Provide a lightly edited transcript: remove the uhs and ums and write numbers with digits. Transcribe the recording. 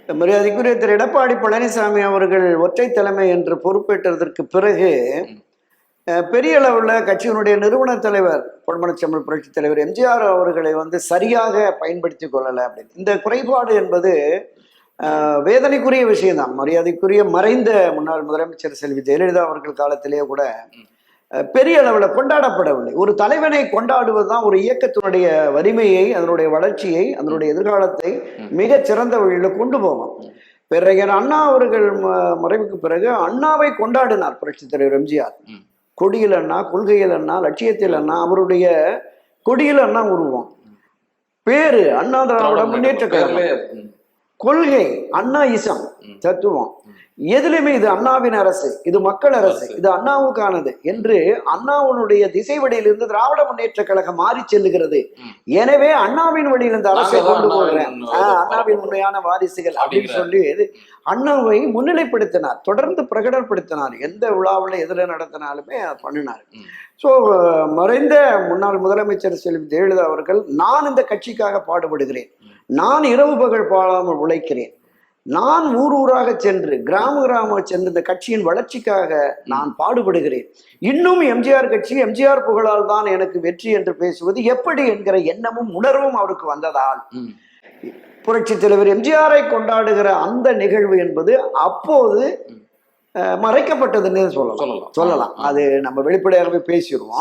மரியாதைக்குரிய திரு எடப்பாடி பழனிசாமி அவர்கள் ஒற்றை தலைமை என்று பொறுப்பேற்றதற்கு பிறகு பெரிய அளவில் கட்சியினுடைய நிறுவன தலைவர் பொன்மனச்செம்மல் புரட்சி தலைவர் எம்ஜிஆர் அவர்களை சரியாக பயன்படுத்தி கொள்ளலை அப்படின்னு. இந்த குறைபாடு என்பது வேதனைக்குரிய விஷயம்தான். மரியாதைக்குரிய மறைந்த முன்னாள் முதலமைச்சர் செல்வி ஜெயலலிதா அவர்கள் காலத்திலேயே கூட பெரிய அளவில் கொண்டாடப்படவில்லை. ஒரு தலைவனை கொண்டாடுவது தான் ஒரு இயக்கத்தினுடைய வலிமையை, அதனுடைய வளர்ச்சியை, அதனுடைய எதிர்காலத்தை மிக சிறந்த வழியில் கொண்டு போவோம். பிறகு அண்ணா அவர்கள் மறைவுக்கு பிறகு அண்ணாவை கொண்டாடினார் புரட்சி தலைவர் எம்ஜிஆர். கொடியில் அண்ணா, கொள்கையில் அண்ணா, லட்சியத்தில் அண்ணா, அவருடைய கொடியில் அண்ணா உருவம், பேரு அண்ணா திராவிட முன்னேற்ற கழகம், கொள்கை அண்ணா இசம் தத்துவம், எதுலையுமே இது அண்ணாவின் அரசு, இது மக்கள் அரசு, இது அண்ணாவுக்கானது என்று அண்ணாவுடைய திசை வழியிலிருந்து திராவிட முன்னேற்ற கழகம் மாறி செல்லுகிறது. எனவே அண்ணாவின் வழியில் இந்த அரசை கொண்டு போகிறேன், அண்ணாவின் உண்மையான வாரிசுகள் அப்படின்னு சொல்லி அண்ணாவை முன்னிலைப்படுத்தினார், தொடர்ந்து பிரகடனப்படுத்தினார். எந்த விழாவில் எதில் நடத்தினாலுமே பண்ணினார். ஸோ மறைந்த முன்னாள் முதலமைச்சர் செல்வி ஜெயலலிதா அவர்கள், நான் இந்த கட்சிக்காக பாடுபடுகிறேன், நான் இரவு பகல் பாடாமல் உழைக்கிறேன், நான் ஊர் ஊராக சென்று கிராம சென்று இந்த கட்சியின் வளர்ச்சிக்காக நான் பாடுபடுகிறேன், இன்னும் எம்ஜிஆர் கட்சி எம்ஜிஆர் புகழால் தான் எனக்கு வெற்றி என்று பேசுவது எப்படி என்கிற எண்ணமும் உணர்வும் அவருக்கு வந்ததால் புரட்சி தலைவர் எம்ஜிஆரை கொண்டாடுகிற அந்த நிகழ்வு என்பது அப்போது மறைக்கப்பட்டதுன்னு சொல்லலாம். அது நம்ம வெளிப்படையாகவே பேசிடுவோம்.